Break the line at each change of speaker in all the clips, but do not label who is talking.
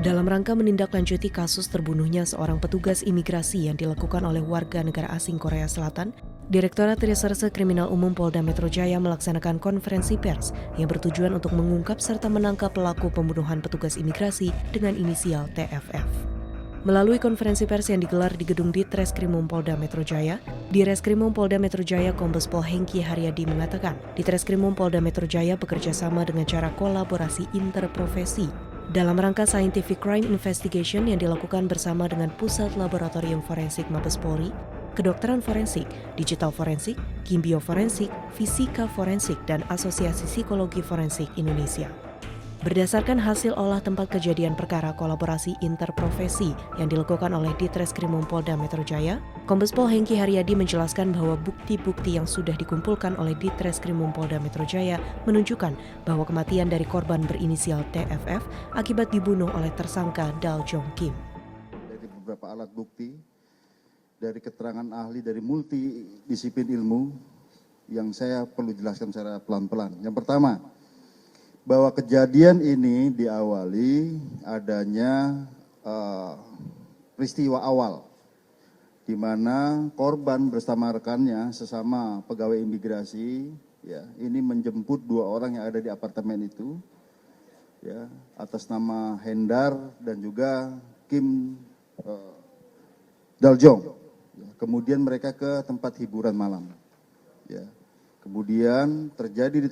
Dalam rangka menindaklanjuti kasus terbunuhnya seorang petugas imigrasi yang dilakukan oleh warga negara asing Korea Selatan, Direktorat Reserse Kriminal Umum Polda Metro Jaya melaksanakan konferensi pers yang bertujuan untuk mengungkap serta menangkap pelaku pembunuhan petugas imigrasi dengan inisial TFF. Melalui konferensi pers yang digelar di gedung Ditreskrimum Polda Metro Jaya, Direskrimum Polda Metro Jaya Kombes Pol Hengki Haryadi mengatakan, Ditreskrimum Polda Metro Jaya bekerja sama dengan cara kolaborasi interprofesi dalam rangka Scientific Crime Investigation yang dilakukan bersama dengan Pusat Laboratorium Forensik Mabes Polri, Kedokteran Forensik, Digital Forensik, Kimbio Forensik, Fisika Forensik, dan Asosiasi Psikologi Forensik Indonesia. Berdasarkan hasil olah tempat kejadian perkara kolaborasi interprofesi yang dilakukan oleh Ditreskrimum Polda Metro Jaya, Kombes Pol Hengki Haryadi menjelaskan bahwa bukti-bukti yang sudah dikumpulkan oleh Ditreskrimum Polda Metro Jaya menunjukkan bahwa kematian dari korban berinisial TFF akibat dibunuh oleh tersangka Dal Jong Kim.
Dari beberapa alat bukti, dari keterangan ahli dari multidisiplin ilmu yang saya perlu jelaskan secara pelan-pelan. Yang pertama, bahwa kejadian ini diawali adanya peristiwa awal di mana korban bersama rekannya sesama pegawai imigrasi ya ini menjemput dua orang yang ada di apartemen itu ya atas nama Hendar dan juga Kim Daljong. Ya, kemudian mereka ke tempat hiburan malam. Ya. Kemudian terjadi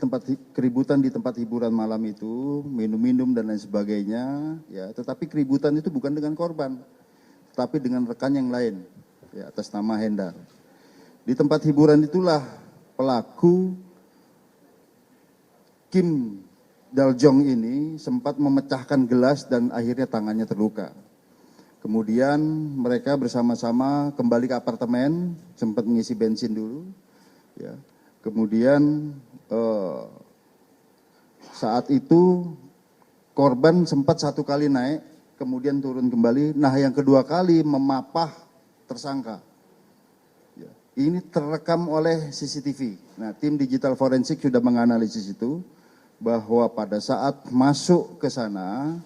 keributan di tempat hiburan malam itu, minum-minum dan lain sebagainya, ya. Tetapi keributan itu bukan dengan korban, tetapi dengan rekan yang lain, ya, atas nama Hendar. Di tempat hiburan itulah pelaku Kim Daljong ini sempat memecahkan gelas dan akhirnya tangannya terluka. Kemudian mereka bersama-sama kembali ke apartemen, sempat mengisi bensin dulu, ya. Kemudian saat itu korban sempat satu kali naik, kemudian turun kembali. Nah yang kedua kali memapah tersangka. Ya, ini terekam oleh CCTV. Nah tim digital forensik sudah menganalisis itu bahwa pada saat masuk ke sana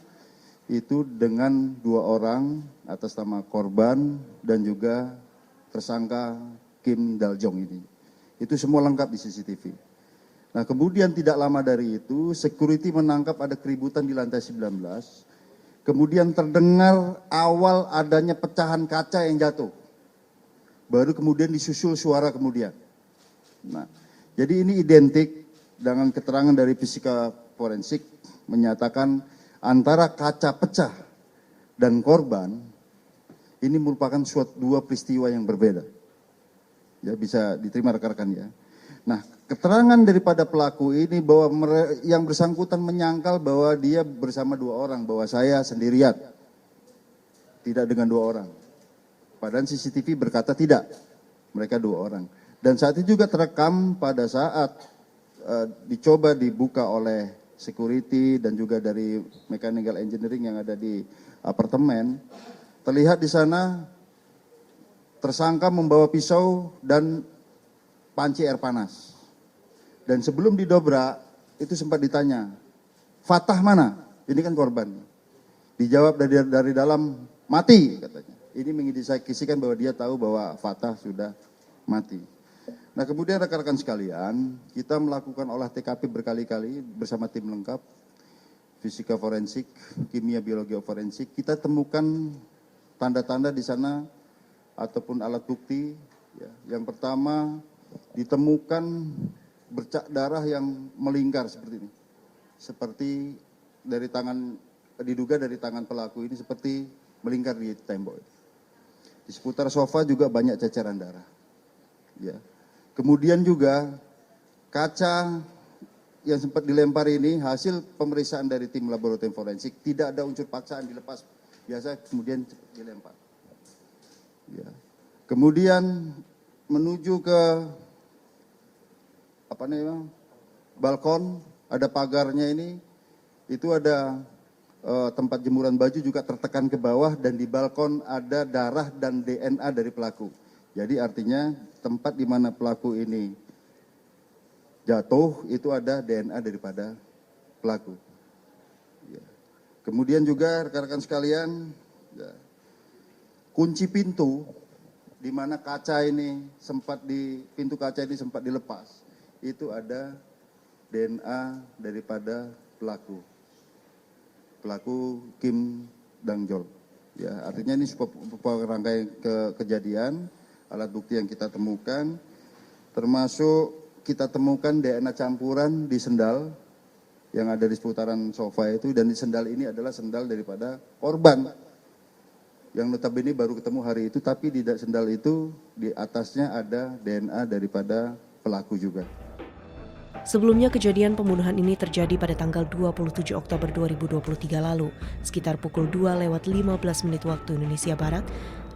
itu dengan dua orang atas nama korban dan juga tersangka Kim Daljong ini. Itu semua lengkap di CCTV. Nah kemudian tidak lama dari itu, security menangkap ada keributan di lantai 19. Kemudian terdengar awal adanya pecahan kaca yang jatuh. Baru kemudian disusul suara kemudian. Nah, jadi ini identik dengan keterangan dari fisika forensik menyatakan antara kaca pecah dan korban ini merupakan dua peristiwa yang berbeda. Ya bisa diterima rekan-rekan ya. Nah keterangan daripada pelaku ini bahwa yang bersangkutan menyangkal bahwa dia bersama dua orang, bahwa saya sendirian, tidak dengan dua orang. Padahal CCTV berkata tidak, mereka dua orang. Dan saat itu juga terekam pada saat dicoba dibuka oleh security dan juga dari mechanical engineering yang ada di apartemen, terlihat di sana tersangka membawa pisau dan panci air panas. Dan sebelum didobrak, itu sempat ditanya, Fatah mana? Ini kan korban. Dijawab dari dalam, mati katanya. Ini mengindikasikan bahwa dia tahu bahwa Fatah sudah mati. Nah kemudian rekan-rekan sekalian, kita melakukan olah TKP berkali-kali bersama tim lengkap, fisika forensik, kimia biologi forensik. Kita temukan tanda-tanda di sana ataupun alat bukti. Ya. Yang pertama ditemukan bercak darah yang melingkar seperti ini, seperti dari tangan, diduga dari tangan pelaku ini seperti melingkar di tembok. Di seputar sofa juga banyak ceceran darah. Ya. Kemudian juga kaca yang sempat dilempar ini hasil pemeriksaan dari tim laboratorium forensik tidak ada unsur paksaan dilepas, biasa kemudian dilempar. Ya. Kemudian menuju ke balkon, ada pagarnya ini, itu ada tempat jemuran baju juga tertekan ke bawah dan di balkon ada darah dan DNA dari pelaku. Jadi artinya tempat di mana pelaku ini jatuh itu ada DNA daripada pelaku. Ya. Kemudian juga rekan-rekan sekalian, ya, kunci pintu di mana pintu kaca ini sempat dilepas, itu ada DNA daripada pelaku Kim Dangjol. Ya, artinya ini sebuah rangkaian kejadian, alat bukti yang kita temukan, termasuk kita temukan DNA campuran di sendal yang ada di seputaran sofa itu, dan di sendal ini adalah sendal daripada korban yang notabene baru ketemu hari itu, tapi di sendal itu di atasnya ada DNA daripada pelaku juga.
Sebelumnya kejadian pembunuhan ini terjadi pada tanggal 27 Oktober 2023 lalu, sekitar pukul 2:15 waktu Indonesia Barat,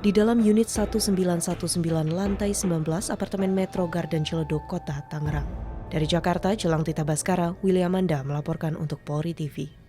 di dalam unit 1919 lantai 19 apartemen Metro Garden Ciledug, Kota Tangerang. Dari Jakarta, Jelang Tita Baskara, William Manda melaporkan untuk Polri TV.